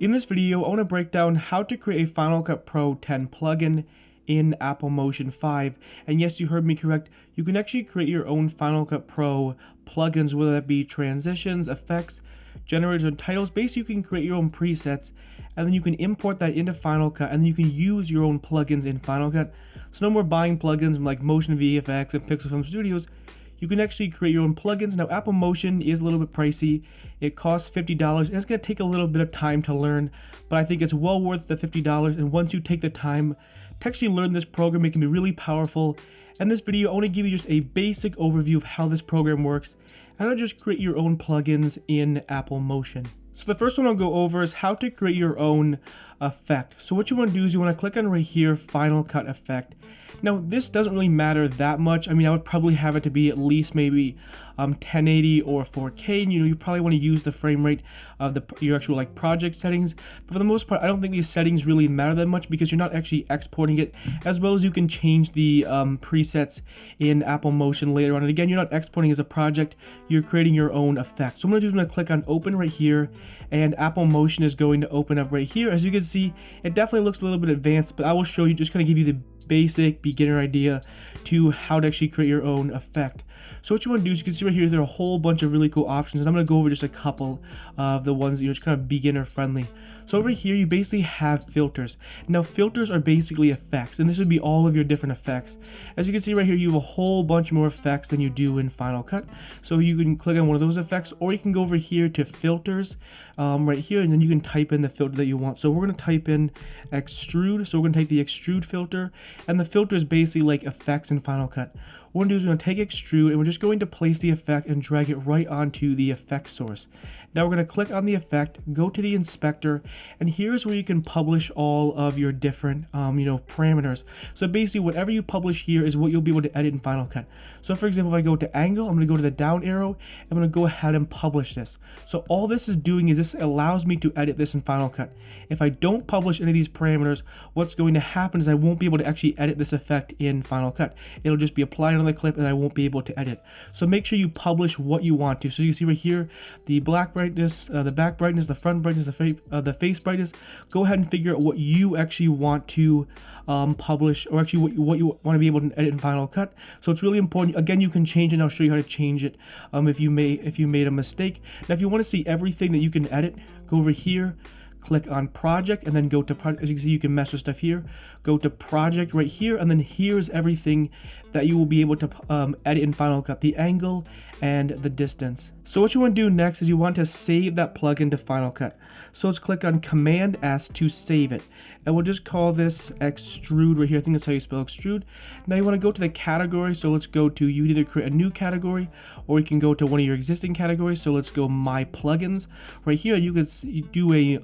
In this video, I want to break down how to create a Final Cut Pro 10 plugin in Apple Motion 5. And yes, you heard me correct. You can actually create your own Final Cut Pro plugins, whether that be transitions, effects, generators, and titles. Basically, you can create your own presets, and then you can import that into Final Cut, and then you can use your own plugins in Final Cut. So no more buying plugins like Motion VFX and Pixel Film Studios. You can actually create your own plugins. Now, Apple Motion is a little bit pricey. It costs $50, and it's going to take a little bit of time to learn, but I think it's well worth the $50. And once you take the time to actually learn this program, it can be really powerful. In this video, I want to give you just a basic overview of how this program works, and how to just create your own plugins in Apple Motion. So the first one I'll go over is how to create your own effect. So what you want to do is you want to click on right here, Final Cut Effect. Now this doesn't really matter that much. I mean, I would probably have it to be at least maybe 1080 or 4K. And, you probably want to use the frame rate of your actual like project settings. But for the most part, I don't think these settings really matter that much because you're not actually exporting it, as well as you can change the presets in Apple Motion later on. And again, you're not exporting as a project, you're creating your own effect. So what I'm going to do is I'm going to click on Open right here, and Apple Motion is going to open up right here. As you can see, it definitely looks a little bit advanced, but I will show you, just kind of give you the basic beginner idea to how to actually create your own effect. So what you want to do is you can see right here, there are a whole bunch of really cool options, and I'm going to go over just a couple of the ones that just kind of beginner friendly. So over here, you basically have filters. Now filters are basically effects, and this would be all of your different effects. As you can see right here, you have a whole bunch more effects than you do in Final Cut. So you can click on one of those effects, or you can go over here to filters right here, and then you can type in the filter that you want. So we're going to type in extrude. So we're going to type the extrude filter, and the filter is basically like effects in Final Cut. What we're going to do is we're going to take extrude, and we're just going to place the effect and drag it right onto the effect source. Now we're going to click on the effect, go to the inspector, and here's where you can publish all of your different parameters. So basically whatever you publish here is what you'll be able to edit in Final Cut. So for example, if I go to angle, I'm going to go to the down arrow, I'm going to go ahead and publish this. So all this is doing is this allows me to edit this in Final Cut. If I don't publish any of these parameters, what's going to happen is I won't be able to actually edit this effect in Final Cut. It'll just be applied on the clip, and I won't be able to edit. So make sure you publish what you want to. So you can see right here, the black brightness, the back brightness, the front brightness, the face brightness. Go ahead and figure out what you actually want to publish, or actually what you want to be able to edit in Final Cut. So it's really important. Again, you can change it, and I'll show you how to change it if you made a mistake. Now if you want to see everything that you can edit, go over here, click on project, and then go to project. As you can see, you can mess with stuff here. Go to project right here, and then here's everything that you will be able to edit in Final Cut: the angle and the distance. So what you want to do next is you want to save that plugin to Final Cut. So let's click on Command S to save it, and we'll just call this extrude right here. I think that's how you spell extrude. Now you want to go to the category, so let's go to, you either create a new category, or you can go to one of your existing categories. So let's go My Plugins. Right here, you could do a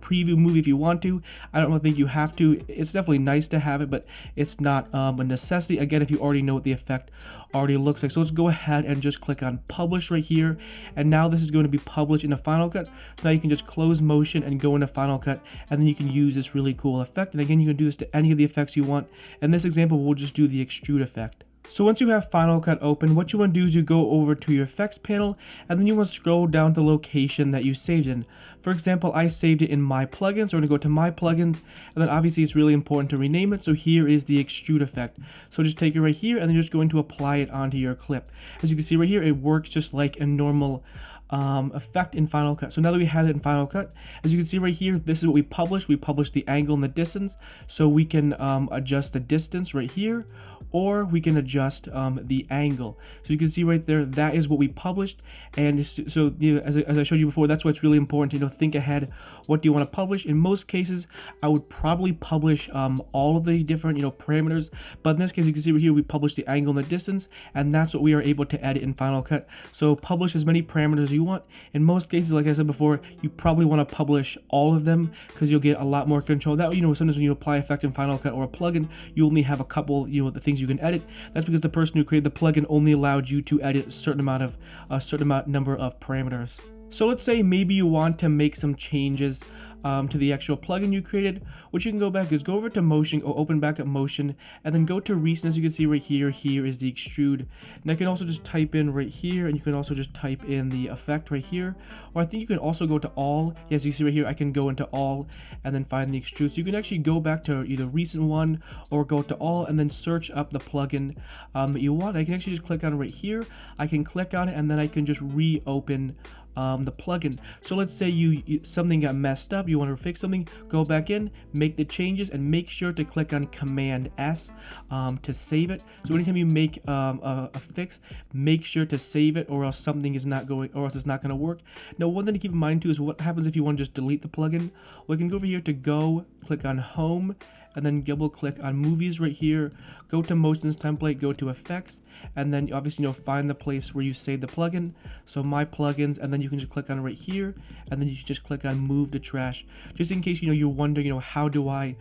preview movie if you want to. I don't think you have to. It's definitely nice to have it, but it's not a necessity. Again, if you already know what the effect already looks like. So let's go ahead and just click on Publish right here, and now this is going to be published into Final Cut. So now you can just close Motion and go into Final Cut, and then you can use this really cool effect. And again, you can do this to any of the effects you want. In this example, we'll just do the extrude effect. So once you have Final Cut open, what you want to do is you go over to your effects panel, and then you want to scroll down to the location that you saved in. For example, I saved it in My Plugins. So we're going to go to My Plugins, and then obviously it's really important to rename it. So here is the extrude effect. So just take it right here, and then you're just going to apply it onto your clip. As you can see right here, it works just like a normal effect in Final Cut. So now that we have it in Final Cut, as you can see right here, this is what we published. We published the angle and the distance, so we can adjust the distance right here, or we can adjust the angle. So you can see right there, that is what we published. And so as I showed you before, that's why it's really important to think ahead. What do you want to publish? In most cases, I would probably publish all of the different parameters, but in this case, you can see right here, we published the angle and the distance, and that's what we are able to edit in Final Cut. So publish as many parameters as you want. In most cases, like I said before, you probably want to publish all of them because you'll get a lot more control. That sometimes when you apply effect in Final Cut or a plugin, you only have a couple the things you can edit. That's because the person who created the plugin only allowed you to edit a certain number of parameters. So let's say maybe you want to make some changes to the actual plugin you created, what you can go back is go over to motion or open back up motion, and then go to recent. As you can see right here, here is the extrude. And I can also just type in right here, and you can also just type in the effect right here, or I think you can also go to all. Yes, you see right here, I can go into all and then find the extrude. So you can actually go back to either recent one or go to all and then search up the plugin that you want. I can actually just click on it right here. I can click on it and then I can just reopen the plugin. So let's say something got messed up, you want to fix something, go back in, make the changes, and make sure to click on Command S to save it. So anytime you make a fix, make sure to save it, or else something is not going, or else it's not going to work. Now, one thing to keep in mind too is what happens if you want to just delete the plugin. Well, you can go over here to go, click on Home, and then double click on movies right here, go to motions template, go to effects, and then obviously find the place where you save the plugin. So my plugins, and then you can just click on it right here, and then you just click on move to trash. Just in case you're wondering how do I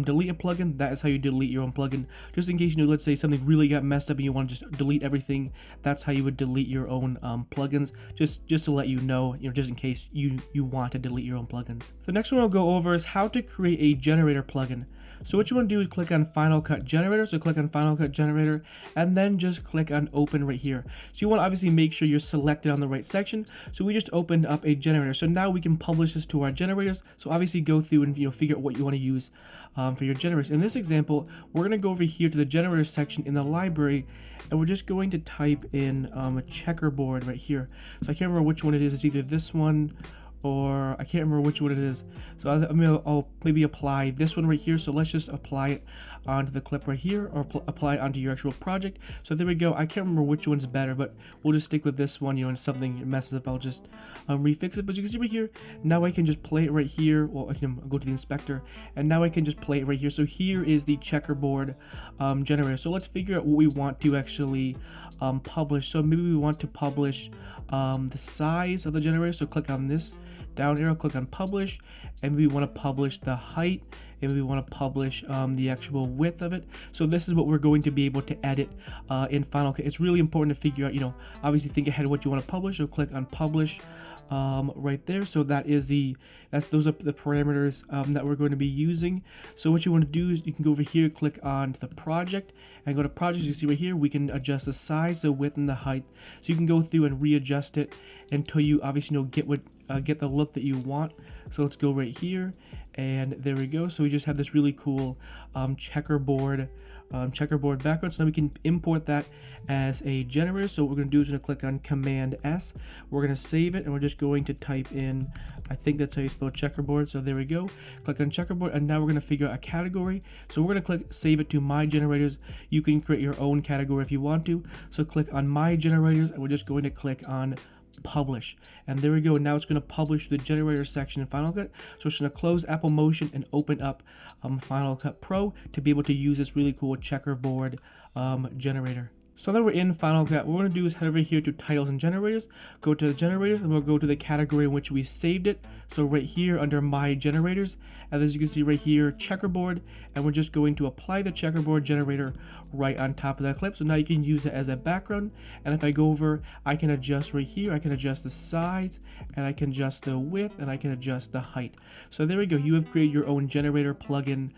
delete a plugin, that is how you delete your own plugin. Just in case let's say something really got messed up and you want to just delete everything, that's how you would delete your own plugins. Just to let you know, just in case you want to delete your own plugins. The next one I'll go over is how to create a generator plugin. So what you want to do is click on Final Cut Generator. So click on Final Cut Generator and then just click on Open right here. So you want to obviously make sure you're selected on the right section. So we just opened up a generator. So now we can publish this to our generators. So obviously go through and figure out what you want to use for your generators. In this example, we're going to go over here to the generator section in the library, and we're just going to type in a checkerboard right here. So I can't remember which one it is. It's either this one, or I can't remember which one it is. So I'll maybe apply this one right here. So let's just apply it onto the clip right here, or apply it onto your actual project. So there we go. I can't remember which one's better, but we'll just stick with this one. And if something messes up, I'll just refix it. But you can see right here, now I can just play it right here. Well, I can go to the inspector, and now I can just play it right here. So here is the checkerboard generator. So let's figure out what we want to actually publish. So maybe we want to publish the size of the generator. So click on this down arrow, click on publish, and we want to publish the height, and we want to publish the actual width of it. So this is what we're going to be able to edit in Final Cut. It's really important to figure out, obviously think ahead of what you want to publish. So click on publish right there. So those are the parameters that we're going to be using. So what you want to do is you can go over here, click on the project, and go to projects. You see right here, we can adjust the size, the width, and the height. So you can go through and readjust it until you obviously get the look that you want. So let's go right here, and there we go. So we just have this really cool checkerboard background. So now we can import that as a generator. So what we're going to do is we're going to click on Command S. We're going to save it, and we're just going to type in, I think that's how you spell checkerboard. So there we go. Click on checkerboard, and now we're going to figure out a category. So we're going to click save it to my generators. You can create your own category if you want to. So click on my generators, and we're just going to click on publish, and there we go. Now it's going to publish the generator section in Final Cut. So it's going to close Apple Motion and open up Final Cut Pro to be able to use this really cool checkerboard generator. So now that we're in Final Cut, what we're going to do is head over here to titles and generators, go to the generators, and we'll go to the category in which we saved it. So right here under my generators, and as you can see right here, checkerboard, and we're just going to apply the checkerboard generator right on top of that clip. So now you can use it as a background, and if I go over, I can adjust right here, I can adjust the size, and I can adjust the width, and I can adjust the height. So there we go, you have created your own generator plugin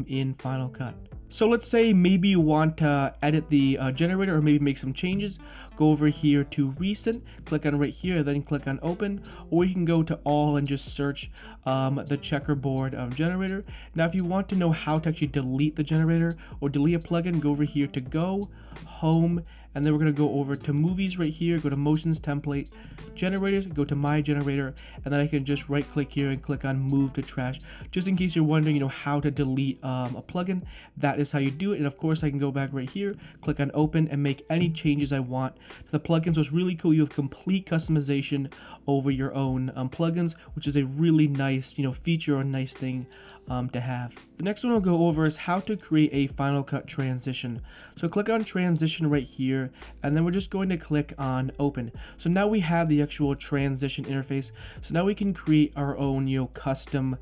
in Final Cut. So let's say maybe you want to edit the generator, or maybe make some changes. Go over here to recent, click on right here, then click on open, or you can go to all and just search the checkerboard generator. Now if you want to know how to actually delete the generator or delete a plugin, go over here to go, home, and then we're going to go over to movies right here, go to motions template, generators, go to my generator, and then I can just right click here and click on move to trash. Just in case you're wondering how to delete a plugin, that is how you do it. And of course I can go back right here, click on open, and make any changes I want to the plugin. So it's really cool, you have complete customization over your own plugins, which is a really nice feature or nice thing to have. The next one I'll go over is how to create a Final Cut transition. So click on transition right here, and then we're just going to click on open. So now we have the actual transition interface. So now we can create our own custom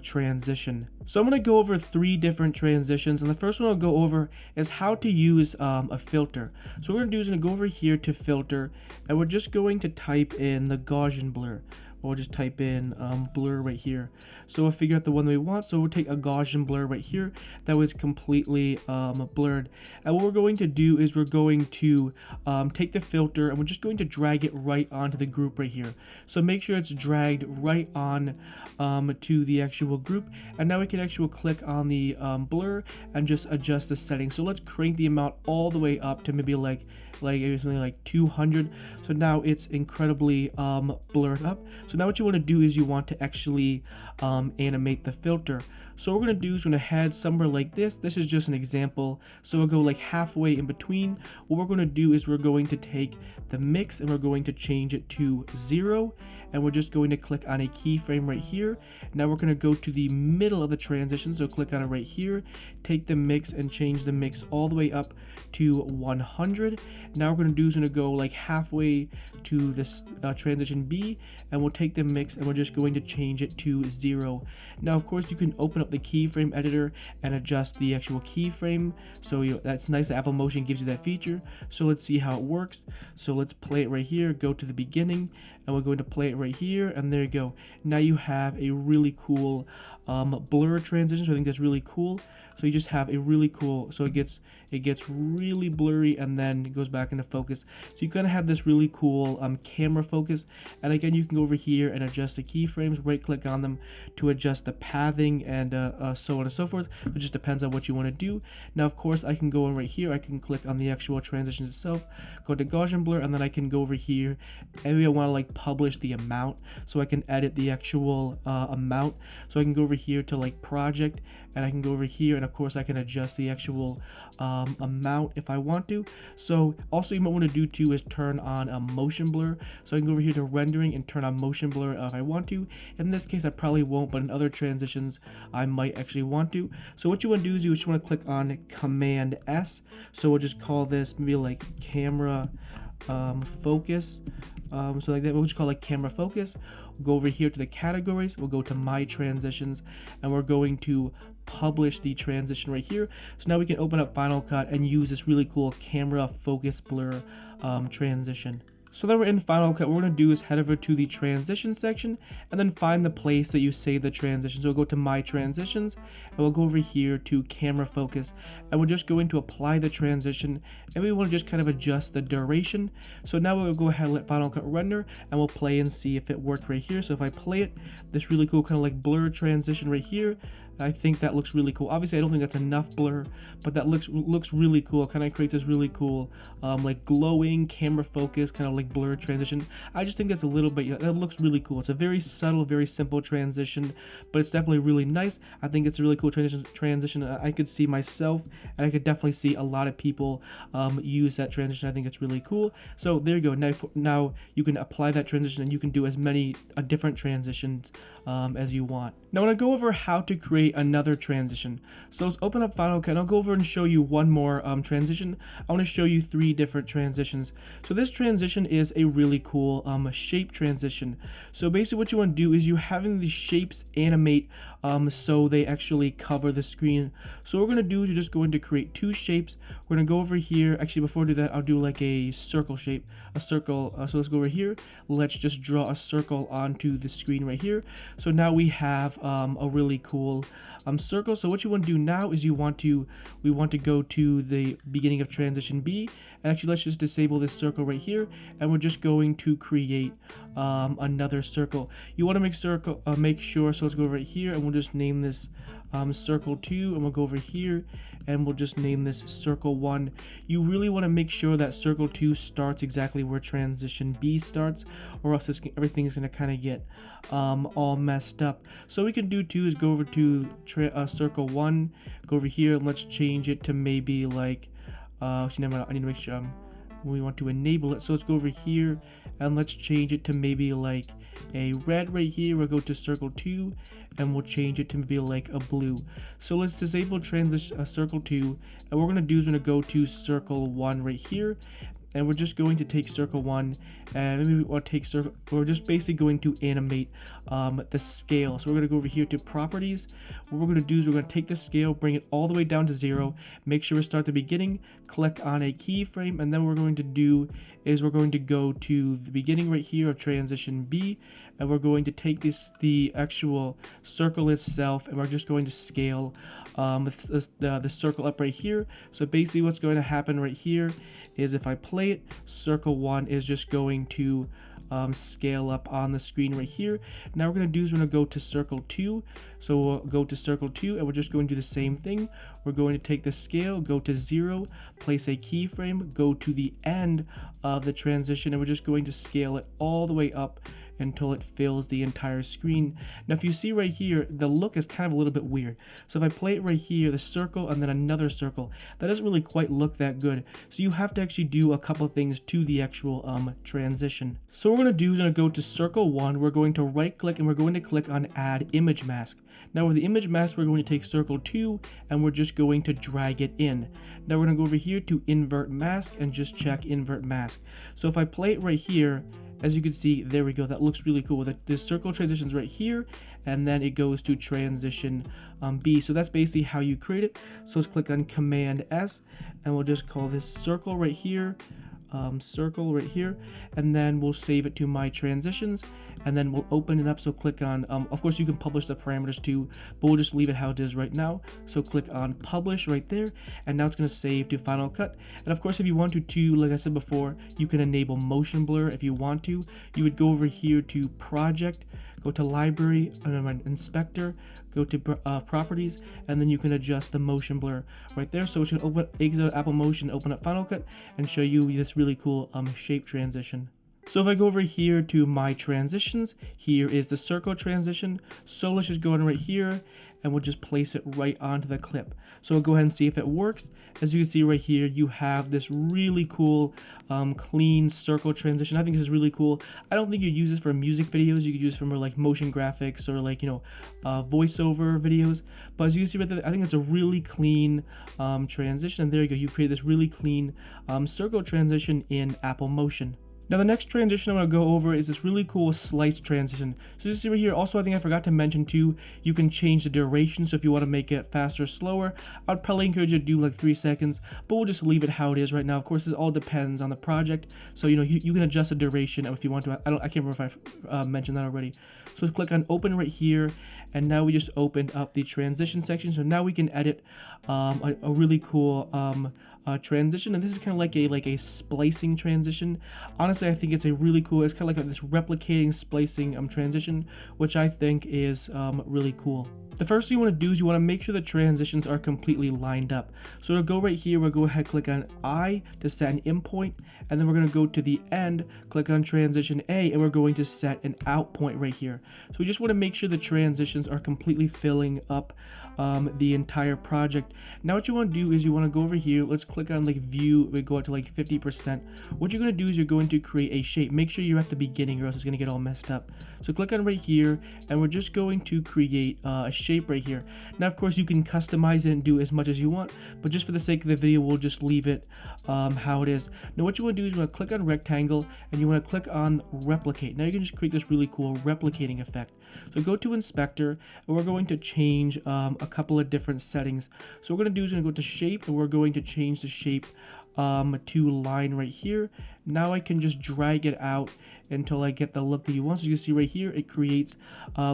transition. So I'm going to go over 3 different transitions, and the first one I'll go over is how to use a filter. So what we're going to do is going to go over here to filter, and we're just going to type in the Gaussian blur. we'll just type in blur right here. So we'll figure out the one that we want. So we'll take a Gaussian blur right here that was completely blurred. And what we're going to do is we're going to take the filter and we're just going to drag it right onto the group right here. So make sure it's dragged right on to the actual group. And now we can actually click on the blur and just adjust the settings. So let's crank the amount all the way up to maybe like something like 200. So now it's incredibly blurred up. So now what you want to do is you want to actually animate the filter. So what we're going to do is we're going to head somewhere like this. This is just an example. So we'll go like halfway in between. What we're going to do is we're going to take the mix and we're going to change it to 0. And we're just going to click on a keyframe right here. Now we're going to go to the middle of the transition. So click on it right here. Take the mix and change the mix all the way up to 100. Now we're going to do is going to go like halfway to this transition B, and we'll take the mix and we're just going to change it to 0. Now of course you can open up the keyframe editor and adjust the actual keyframe. So that's nice that Apple Motion gives you that feature. So let's see how it works. So let's play it right here, go to the beginning, and we're going to play it right here, and there you go. Now you have a really cool blur transition. So I think that's really cool. So you just have a really cool, so it gets really blurry and then it goes back into focus. So you kind of have this really cool camera focus. And again, you can go over here and adjust the keyframes, right click on them to adjust the pathing and so on and so forth. It just depends on what you want to do. Now of course I can go in right here, I can click on the actual transition itself, go to Gaussian blur, and then I can go over here and maybe I want to like publish the amount, so I can edit the actual amount. So I can go over here to like project, and I can go over here, and of course I can adjust the actual amount if I want to. So also you might want to do too is turn on a motion blur. So I can go over here to rendering and turn on motion blur if I want to. In this case I probably won't, but in other transitions I might actually want to. So what you want to do is you just want to click on Command S. So we'll just call this maybe like camera focus. So like that, we'll just call it camera focus. We'll go over here to the categories, we'll go to my transitions, and we're going to publish the transition right here. So now we can open up Final Cut and use this really cool camera focus blur transition. So that we're in Final Cut, what we're going to do is head over to the transition section and then find the place that you save the transition. So we'll go to My Transitions and we'll go over here to Camera Focus, and we're just going to apply the transition, and we want to just kind of adjust the duration. So now we'll go ahead and let Final Cut render, and we'll play and see if it worked right here. So if I play it, this really cool kind of like blur transition right here, I think that looks really cool. Obviously I don't think that's enough blur, but that looks really cool. Kind of creates this really cool like glowing camera focus kind of like blur transition. I just think that's a little bit, that looks really cool. It's a very subtle, very simple transition, but it's definitely really nice. I think it's a really cool transition. I could see myself, and I could definitely see a lot of people use that transition. I think it's really cool. So there you go. Now you can apply that transition, and you can do as many different transitions as you want. Now I want to go over how to create another transition. So let's open up Final Cut, and I'll go over and show you one more transition. I want to show you 3 different transitions. So this transition is a really cool shape transition. So basically what you want to do is you having the shapes animate so they actually cover the screen. So what we're going to do is you're just going to create 2 shapes. We're going to go over here. Actually, before I do that, I'll do like a circle shape, a circle. So let's go over here. Let's just draw a circle onto the screen right here. So now we have a really cool circle. So what you want to do now is we want to go to the beginning of transition B. Actually, let's just disable this circle right here, and we're just going to create another circle. You want to make sure. So let's go right here, and we'll just name this circle 2, and we'll go over here and we'll just name this circle 1. You really want to make sure that circle 2 starts exactly where transition B starts, or else everything is going to kind of get all messed up. So what we can do too is go over to circle 1, go over here, and let's change it to maybe like actually, I need to make sure we want to enable it. So let's go over here and let's change it to maybe like a red right here. We'll go to circle 2 and we'll change it to maybe like a blue. So let's disable transition circle 2, and what we're going to do is we're going to go to circle 1 right here, and we're just going to take circle 1, and maybe we'll take circle, we're just basically going to animate the scale. So we're going to go over here to properties. What we're going to do is we're going to take the scale, bring it all the way down to 0, make sure we start at the beginning, click on a keyframe, and then what we're going to do is we're going to go to the beginning right here of transition B, and we're going to take the actual circle itself, and we're just going to scale the circle up right here. So basically what's going to happen right here is if I play it, circle 1 is just going to scale up on the screen right here. Now we're going to do is we're going to go to circle 2. So we'll go to circle 2 and we're just going to do the same thing. We're going to take the scale, go to 0, place a keyframe, go to the end of the transition, and we're just going to scale it all the way up until it fills the entire screen. Now if you see right here, the look is kind of a little bit weird. So if I play it right here, the circle and then another circle, that doesn't really quite look that good. So you have to actually do a couple things to the actual transition. So what we're going to do is we're going to go to circle 1, we're going to right click and we're going to click on add image mask. Now with the image mask, we're going to take circle 2 and we're just going to drag it in. Now we're going to go over here to invert mask and just check invert mask. So if I play it right here, as you can see, there we go. That looks really cool. The circle transitions right here, and then it goes to transition B. So that's basically how you create it. So let's click on Command S, and we'll just call this circle right here, and then we'll save it to my transitions, and then we'll open it up. So click on, of course you can publish the parameters too, but we'll just leave it how it is right now. So click on publish right there, and now it's going to save to Final Cut. And of course if you want to, like I said before, you can enable motion blur if you want to. You would go over here to project, go to library, inspector, go to properties, and then you can adjust the motion blur right there. So it's going to exit Apple Motion, open up Final Cut, and show you this really cool shape transition. So if I go over here to my transitions, here is the circle transition. So let's just go in right here and we'll just place it right onto the clip. So we'll go ahead and see if it works. As you can see right here, you have this really cool clean circle transition. I think this is really cool. I don't think you use this for music videos. You could use it for more like motion graphics or like, voiceover videos. But as you can see right there, I think it's a really clean transition. And there you go. You create this really clean circle transition in Apple Motion. Now the next transition I'm going to go over is this really cool slice transition. So you see right here, also I think I forgot to mention too, you can change the duration. So if you want to make it faster or slower, I would probably encourage you to do like 3 seconds, but we'll just leave it how it is right now. Of course, this all depends on the project. So you can adjust the duration if you want to. I can't remember if I mentioned that already. So let's click on open right here, and now we just opened up the transition section. So now we can edit a really cool transition, and this is kind of like a splicing transition. Honestly, I think it's a really cool, it's kind of like this replicating splicing transition, which I think is really cool. The first thing you want to do is you want to make sure the transitions are completely lined up. So to go right here, we'll go ahead, click on I to set an in point, and then we're going to go to the end, click on transition A, and we're going to set an out point right here. So we just want to make sure the transitions are completely filling up the entire project. Now what you want to do is you want to go over here, let's click on like view, we go out to like 50%. What you're going to do is you're going to create a shape. Make sure you're at the beginning or else it's going to get all messed up. So click on right here, and we're just going to create a shape right here. Now of course you can customize it and do as much as you want, but just for the sake of the video we'll just leave it how it is. Now what you want to do is you want to click on rectangle, and you want to click on replicate. Now you can just create this really cool replicating effect. So go to inspector, and we're going to change a couple of different settings. So what we're going to do is we're going to go to shape, and we're going to change the shape to line right here. Now I can just drag it out until I get the look that you want. So you can see right here, it creates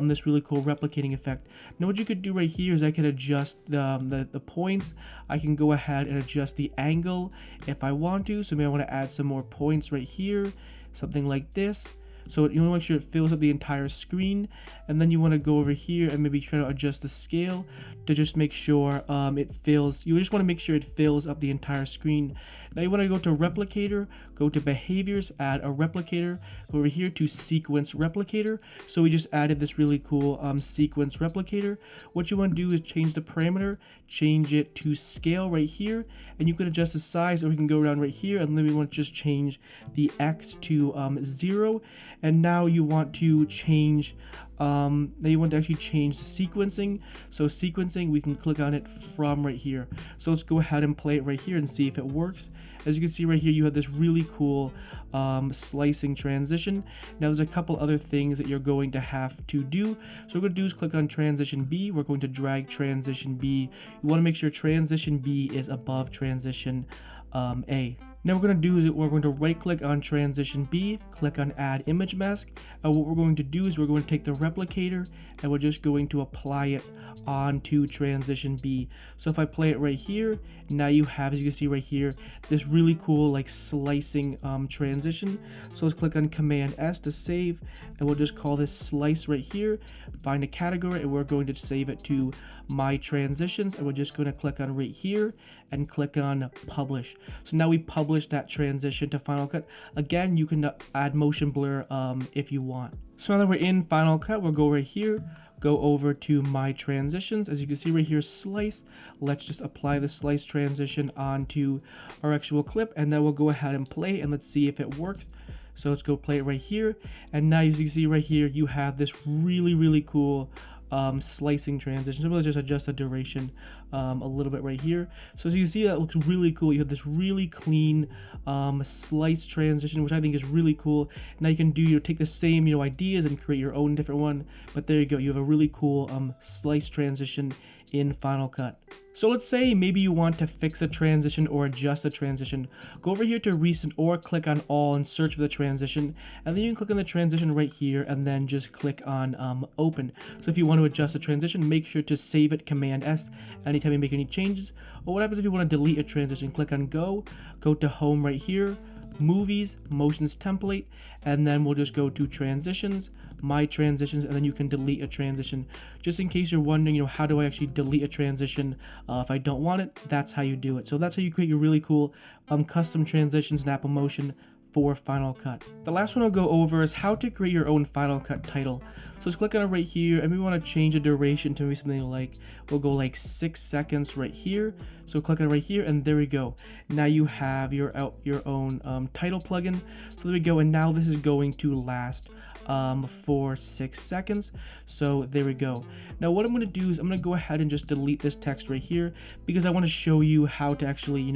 this really cool replicating effect. Now what you could do right here is I can adjust the points. I can go ahead and adjust the angle if I want to. So maybe I want to add some more points right here, something like this. So you want to make sure it fills up the entire screen, and then you want to go over here and maybe try to adjust the scale to just make sure it fills. You just want to make sure it fills up the entire screen. Now you want to go to replicator, go to behaviors, add a replicator, go over here to sequence replicator. So we just added this really cool sequence replicator. What you want to do is change the parameter, change it to scale right here, and you can adjust the size, or we can go around right here, and then we want to just change the X to 0. And now you want to change, now you want to actually change the sequencing. So sequencing, we can click on it from right here. So let's go ahead and play it right here and see if it works. As you can see right here, you have this really cool slicing transition. Now there's a couple other things that you're going to have to do. So what we're going to do is click on transition B. We're going to drag transition B. You want to make sure transition B is above transition A. Now we're going to do is we're going to right click on transition B, click on add image mask, and what we're going to do is we're going to take the replicator and we're just going to apply it onto transition B. So if I play it right here, now you have, as you can see right here, this really cool like slicing transition. So let's click on Command S to save, and we'll just call this slice right here, find a category, and we're going to save it to my transitions, and we're just going to click on right here and click on publish. So now we publish that transition to Final Cut. Again, you can add motion blur if you want. So now that we're in Final Cut, we'll go right here, go over to my transitions. As you can see right here, slice. Let's just apply the slice transition onto our actual clip, and then we'll go ahead and play, and let's see if it works. So let's go play it right here, and now as you can see right here, you have this really cool slicing transition. So let's just adjust the duration a little bit right here. So as you can see, that looks really cool. You have this really clean slice transition, which I think is really cool. Now you can do, take the same ideas and create your own different one, but there you go, you have a really cool slice transition in Final Cut. So let's say maybe you want to fix a transition or adjust a transition. Go over here to recent or click on all and search for the transition, and then you can click on the transition right here and then just click on open. So if you want to adjust a transition, make sure to save it, Command S, anytime you make any changes. Or what happens if you want to delete a transition? Click on go to home right here, movies, motions template, and then we'll just go to transitions, my transitions, and then you can delete a transition. Just in case you're wondering, how do I actually delete a transition if I don't want it? That's how you do it. So that's how you create your really cool custom transitions in Apple Motion for Final Cut. The last one I'll go over is how to create your own Final Cut title. So let's click on it right here, and we want to change the duration to maybe something like, we'll go like 6 seconds right here. So click on it right here, and there we go. Now you have your own title plugin. So there we go, and now this is going to last for 6 seconds. So there we go. Now what I'm going to do is I'm going to go ahead and just delete this text right here, because I want to show you how to actually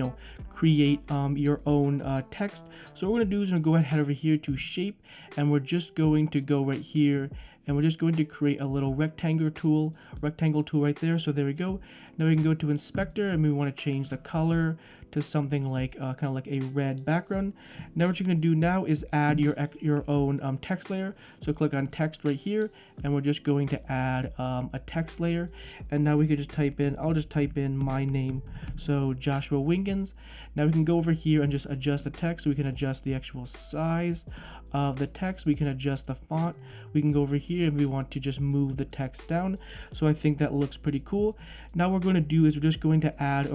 create your own text. So what we're going to do is we're going to go ahead over here to shape, and we're just going to go right here, and we're just going to create a little rectangle tool right there. So there we go. Now we can go to inspector, and we want to change the color to something like kind of like a red background. Now what you're going to do now is add your own text layer. So click on text right here, and we're just going to add a text layer. And now we could just type in, I'll just type in my name, so Joshua Winkens. Now we can go over here and just adjust the text. So we can adjust the actual size of the text. We can adjust the font. We can go over here and we want to just move the text down. So I think that looks pretty cool. Now what we're going to do is we're just going to add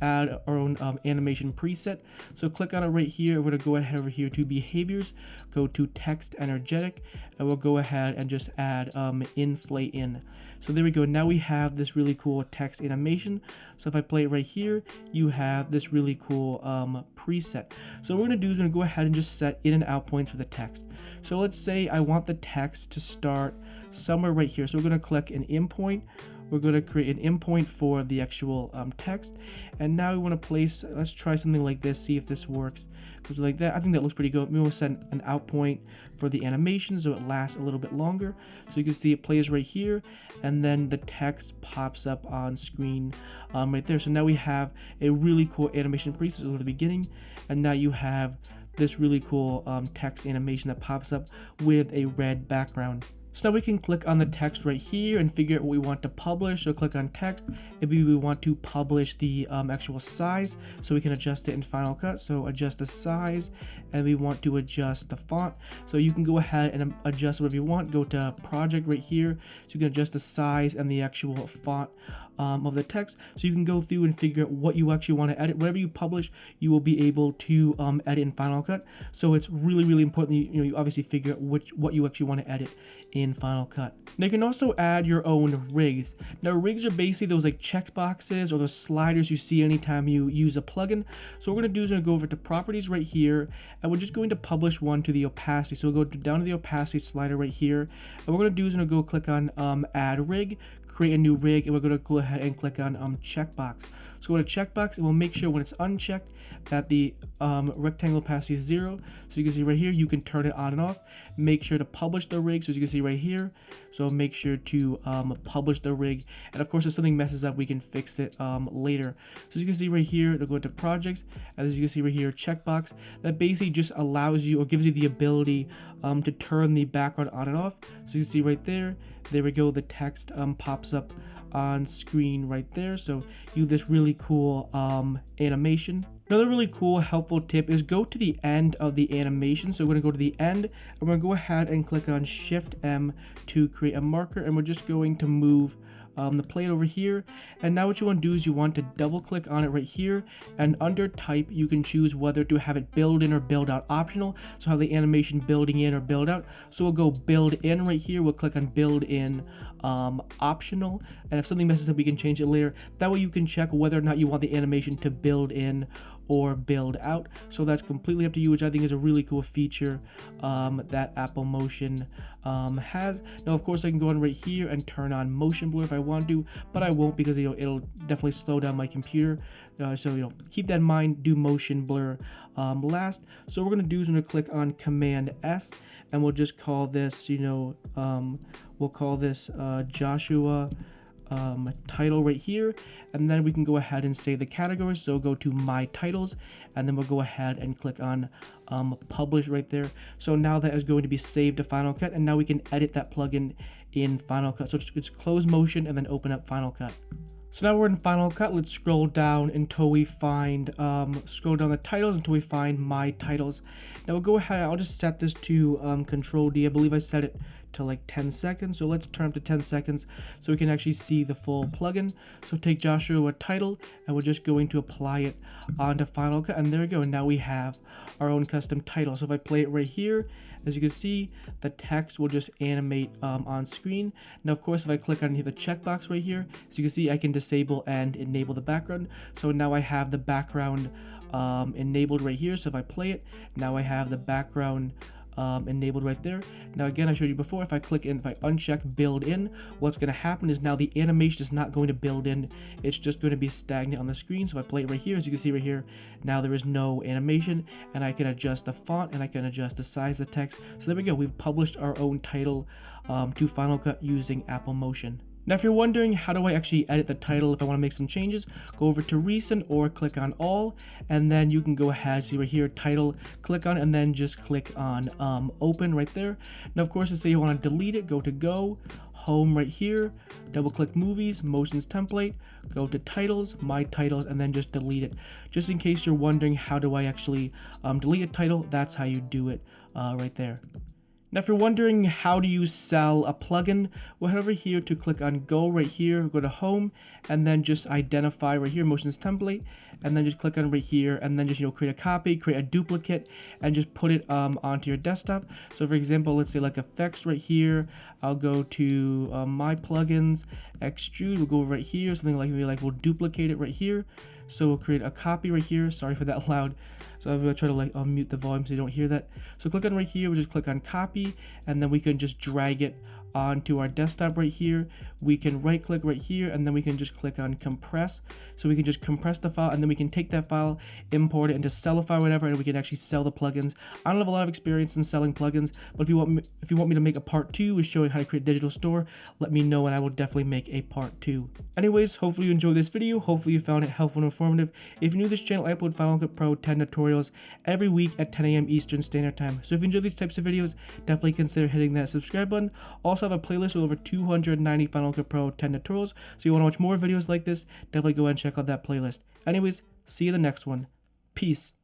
add our own animation preset. So click on it right here. We're going to go ahead over here to behaviors, go to text energetic, and we'll go ahead and just add inflate in. So there we go. Now we have this really cool text animation. So if I play it right here, you have this really cool preset. So what we're going to do is we're going to go ahead and just set in and out points for the text. So let's say I want the text to start somewhere right here. So we're going to click an in point. We're going to create an in point for the actual text. And now we want to place, let's try something like this, see if this works. Goes like that. I think that looks pretty good. We will set an out point for the animation so it lasts a little bit longer. So you can see it plays right here, and then the text pops up on screen right there. So now we have a really cool animation preset at the beginning, and now you have this really cool text animation that pops up with a red background. So now we can click on the text right here and figure out what we want to publish. So click on text. Maybe we want to publish the actual size, so we can adjust it in Final Cut. So adjust the size, and we want to adjust the font. So you can go ahead and adjust whatever you want. Go to project right here, so you can adjust the size and the actual font of the text. So you can go through and figure out what you actually want to edit. Whatever you publish, you will be able to edit in Final Cut. So it's really important that you obviously figure out what you actually want to edit in Final Cut. Now you can also add your own rigs. Now rigs are basically those like check boxes or those sliders you see anytime you use a plugin. So what we're going to do is we're going to go over to properties right here, and we're just going to publish one to the opacity. So we'll go down to the opacity slider right here, and what we're going to do is we're going to go click on add rig, create a new rig, and we're going to go ahead and click on checkbox. So go to checkbox, and we'll make sure when it's unchecked that the rectangle opacity is 0. So you can see right here, you can turn it on and off. Make sure to publish the rig. So as you can see right here, so make sure to publish the rig. And of course, if something messes up, we can fix it later. So as you can see right here, it'll go to projects. And as you can see right here, checkbox, that basically just allows you or gives you the ability to turn the background on and off. So you can see right there, there we go, the text pops up on screen right there. So you have this really cool animation. Another really cool helpful tip is go to the end of the animation. So we're going to go to the end, and we're going to go ahead and click on Shift M to create a marker, and we're just going to move the plate over here. And now what you want to do is you want to double click on it right here, and under type you can choose whether to have it build in or build out optional, so have the animation building in or build out. So we'll go build in right here, we'll click on build in optional, and if something messes up we can change it later. That way you can check whether or not you want the animation to build in or build out. So that's completely up to you, which I think is a really cool feature that Apple Motion has. Now of course I can go on right here and turn on motion blur if I want to, but I won't, because it'll definitely slow down my computer. So keep that in mind, do motion blur last. So what we're gonna do is we're gonna click on Command S, and we'll just call this, we'll call this Joshua title right here, and then we can go ahead and save the category. So go to My Titles, and then we'll go ahead and click on Publish right there. So now that is going to be saved to Final Cut, and now we can edit that plugin in Final Cut. So it's close motion and then open up Final Cut. So now we're in Final Cut. Let's scroll down until we find, scroll down the titles until we find My Titles. Now we'll go ahead, I'll just set this to Control D. I believe I set it to like 10 seconds. So let's turn up to 10 seconds so we can actually see the full plugin. So take Joshua title, and we're just going to apply it onto Final Cut. And there we go. And now we have our own custom title. So if I play it right here, as you can see, the text will just animate on screen. Now, of course, if I click on the checkbox right here, as you can see, I can disable and enable the background. So now I have the background enabled right here. So if I play it, now I have the background enabled right there. Now again, I showed you before, if I click in, if I uncheck build in, what's going to happen is now the animation is not going to build in, it's just going to be stagnant on the screen. So if I play it right here, as you can see right here, now there is no animation, and I can adjust the font and I can adjust the size of the text. So there we go, we've published our own title to Final Cut using Apple Motion. Now, if you're wondering how do I actually edit the title if I want to make some changes, go over to Recent or click on All, and then you can go ahead, see right here, Title, click on it, and then just click on Open right there. Now, of course, let's say you want to delete it, go to Go, Home right here, double click Movies, Motions Template, go to Titles, My Titles, and then just delete it. Just in case you're wondering how do I actually delete a title, that's how you do it right there. Now, if you're wondering how do you sell a plugin, we'll head over here to click on Go right here, go to Home, and then just identify right here, Motions Template, and then just click on right here, and then just create a copy, create a duplicate, and just put it onto your desktop. So for example, let's say like effects right here, I'll go to My Plugins, Extrude, we'll go over right here, something like maybe like we'll duplicate it right here. So we'll create a copy right here. Sorry for that loud. So I'm gonna try to mute the volume so you don't hear that. So click on right here, we'll just click on copy, and then we can just drag it onto our desktop right here. We can right click right here, and then we can just click on compress. So we can just compress the file, and then we can take that file, import it into Sellify or whatever, and we can actually sell the plugins. I don't have a lot of experience in selling plugins, but if you want me to make a part 2 is showing how to create a digital store, let me know and I will definitely make a part 2. Anyways, hopefully you enjoyed this video. Hopefully you found it helpful and informative. If you're new to this channel, I upload Final Cut Pro 10 tutorials every week at 10 a.m. Eastern Standard Time. So if you enjoy these types of videos, definitely consider hitting that subscribe button. Also have a playlist with over 290 Final Cut Pro 10 tutorials. So you want to watch more videos like this, definitely go ahead and check out that playlist. Anyways, see you in the next one. Peace.